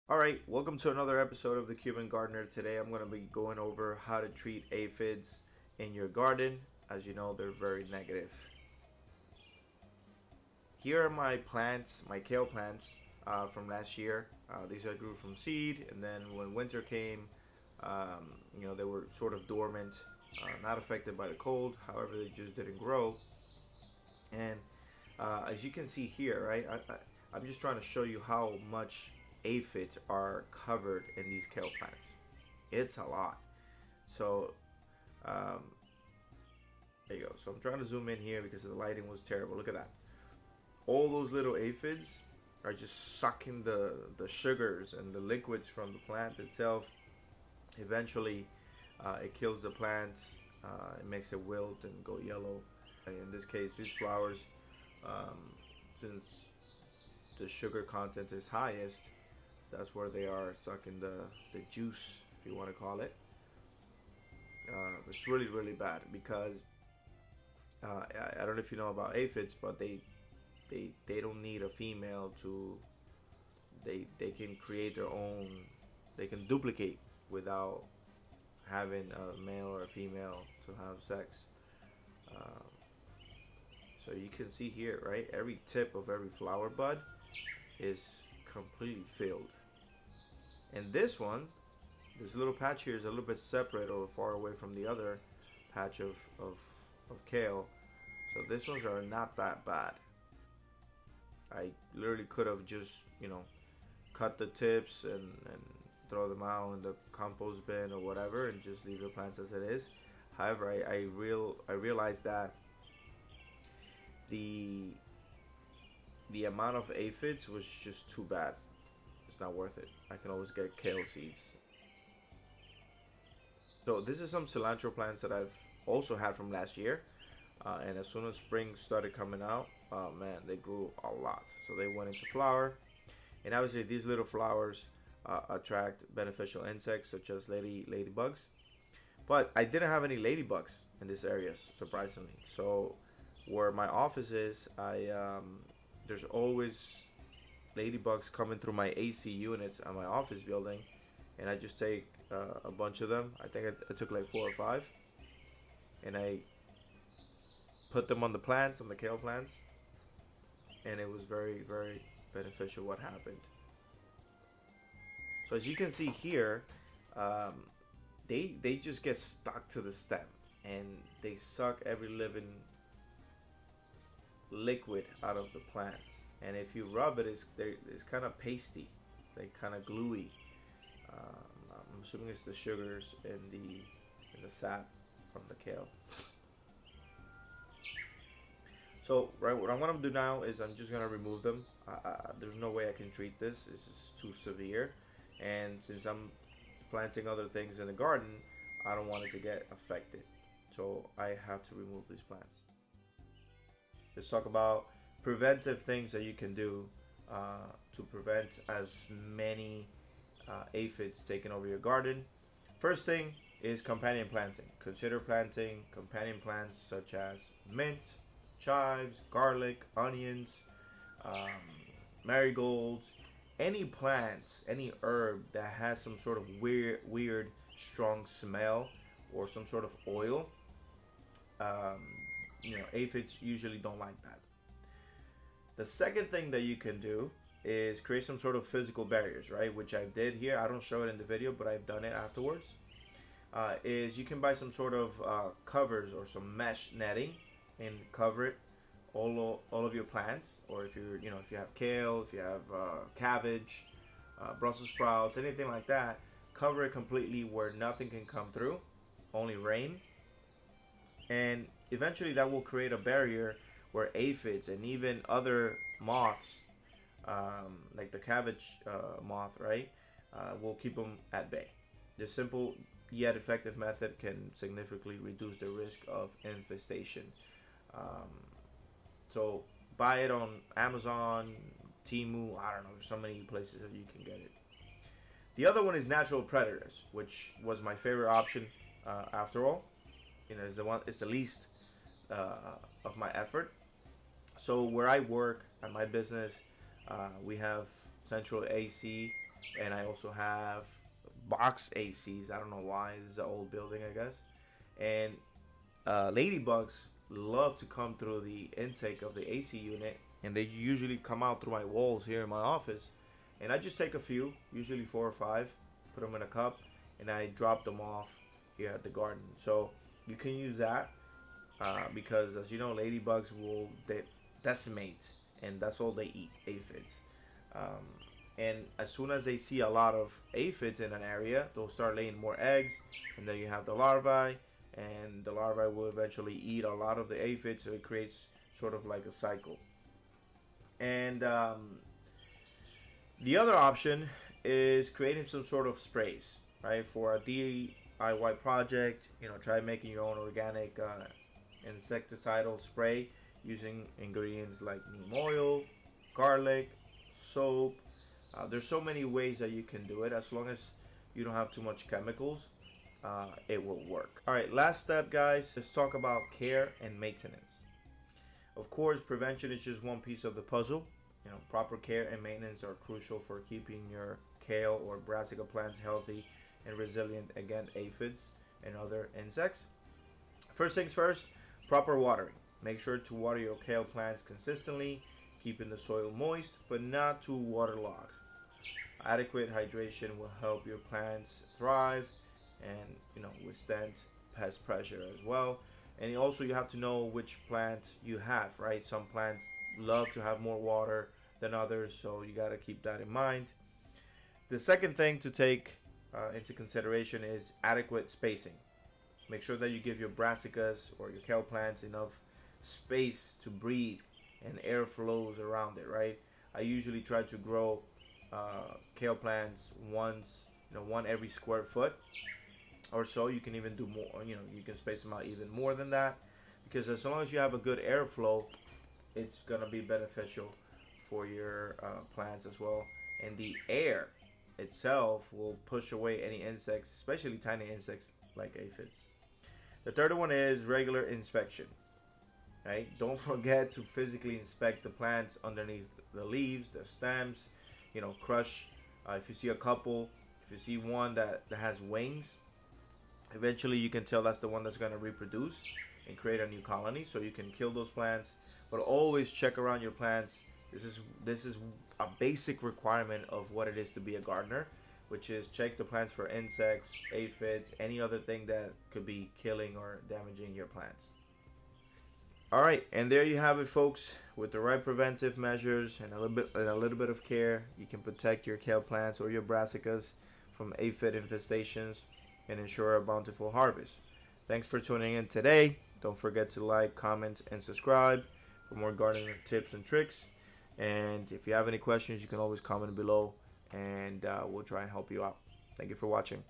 Alright, welcome to another episode of the Cuban Gardener. Today I'm going to be going over how to treat aphids in your garden. As you know, they're very negative. Here are my plants, my kale plants from last year. These I grew from seed, and then when winter came, they were sort of dormant, not affected by the cold. However, they just didn't grow. And as you can see here, right, I'm just trying to show you how much aphids are covered in these kale plants. It's a lot. So there you go. So I'm trying to zoom in here because the lighting was terrible. Look at that. All those little aphids are just sucking the sugars and the liquids from the plant itself. Eventually it kills the plant. It makes it wilt and go yellow. In this case, these flowers, since the sugar content is highest, that's where they are sucking the juice, if you want to call it. It's really bad because I don't know if you know about aphids, but they don't need a female to. They can create their own. They can duplicate without having a male or a female to have sex. So you can see here, right? Every tip of every flower bud is completely filled. And this little patch here is a little bit separate or far away from the other patch of kale. So these ones are not that bad. I literally could have just, cut the tips and throw them out in the compost bin or whatever and just leave the plants as it is. However, I realized that the amount of aphids was just too bad. It's not worth it. I can always get kale seeds. So this is some cilantro plants that I've also had from last year. And as soon as spring started coming out, oh man, they grew a lot. So they went into flower. And obviously these little flowers attract beneficial insects such as ladybugs. But I didn't have any ladybugs in this area, surprisingly. So where my office is, there's always ladybugs coming through my AC units at my office building, and I just take a bunch of them. I think I took like 4 or 5, and I put them on the plants, on the kale plants, and it was very beneficial what happened. So as you can see here, they just get stuck to the stem, and they suck every living liquid out of the plant. And if you rub it, it's kind of pasty, like kind of gluey. I'm assuming it's the sugars and the sap from the kale. So right, what I'm gonna do now is I'm just gonna remove them. There's no way I can treat this. This is too severe, and since I'm planting other things in the garden, I don't want it to get affected. So I have to remove these plants. Let's talk about preventive things that you can do to prevent as many aphids taking over your garden. First thing is companion planting. Consider planting companion plants such as mint, chives, garlic, onions, marigolds, any plants, any herb that has some sort of weird strong smell or some sort of oil. Aphids usually don't like that. The second thing that you can do is create some sort of physical barriers, right? Which I did here. I don't show it in the video, but I've done it afterwards. Is you can buy some sort of covers or some mesh netting and cover it all of your plants. Or if if you have kale, if you have cabbage, Brussels sprouts, anything like that, cover it completely where nothing can come through, only rain. And eventually that will create a barrier where aphids and even other moths, like the cabbage moth, right, will keep them at bay. This simple yet effective method can significantly reduce the risk of infestation. So buy it on Amazon, Temu, I don't know, there's so many places that you can get it. The other one is natural predators, which was my favorite option after all. It's the least of my effort. So where I work at my business, we have central AC and I also have box ACs. I don't know why. This is an old building, I guess. And ladybugs love to come through the intake of the AC unit, and they usually come out through my walls here in my office. And I just take a few, usually 4 or 5, put them in a cup, and I drop them off here at the garden. So you can use that because, as you know, ladybugs will decimate, and that's all they eat, aphids. And as soon as they see a lot of aphids in an area, they'll start laying more eggs, and then you have the larvae, and the larvae will eventually eat a lot of the aphids, so it creates sort of like a cycle. And the other option is creating some sort of sprays, right? For a DIY project, try making your own organic insecticidal spray using ingredients like neem oil, garlic, soap. There's so many ways that you can do it. As long as you don't have too much chemicals, it will work. All right, last step, guys. Let's talk about care and maintenance. Of course, prevention is just one piece of the puzzle. Proper care and maintenance are crucial for keeping your kale or brassica plants healthy and resilient against aphids and other insects. First things first, proper watering. Make sure to water your kale plants consistently, keeping the soil moist but not too waterlogged. Adequate hydration will help your plants thrive and withstand pest pressure as well. And also you have to know which plant you have, right? Some plants love to have more water than others, so you got to keep that in mind. The second thing to take into consideration is adequate spacing. Make sure that you give your brassicas or your kale plants enough space to breathe and air flows around it, right? I usually try to grow kale plants one every square foot or so. You can even do more, you can space them out even more than that, because as long as you have a good airflow, it's gonna be beneficial for your plants as well. And the air itself will push away any insects, especially tiny insects like aphids. The third one is regular inspection, right? Don't forget to physically inspect the plants underneath the leaves, the stems, crush. If you see a couple, if you see one that has wings, eventually you can tell that's the one that's going to reproduce and create a new colony, so you can kill those plants. But always check around your plants. This is a basic requirement of what it is to be a gardener, which is check the plants for insects, aphids, any other thing that could be killing or damaging your plants. All right, and there you have it, folks. With the right preventive measures and a little bit of care, you can protect your kale plants or your brassicas from aphid infestations and ensure a bountiful harvest. Thanks for tuning in today. Don't forget to like, comment, and subscribe for more gardening tips and tricks. And if you have any questions, you can always comment below, and we'll try and help you out. Thank you for watching.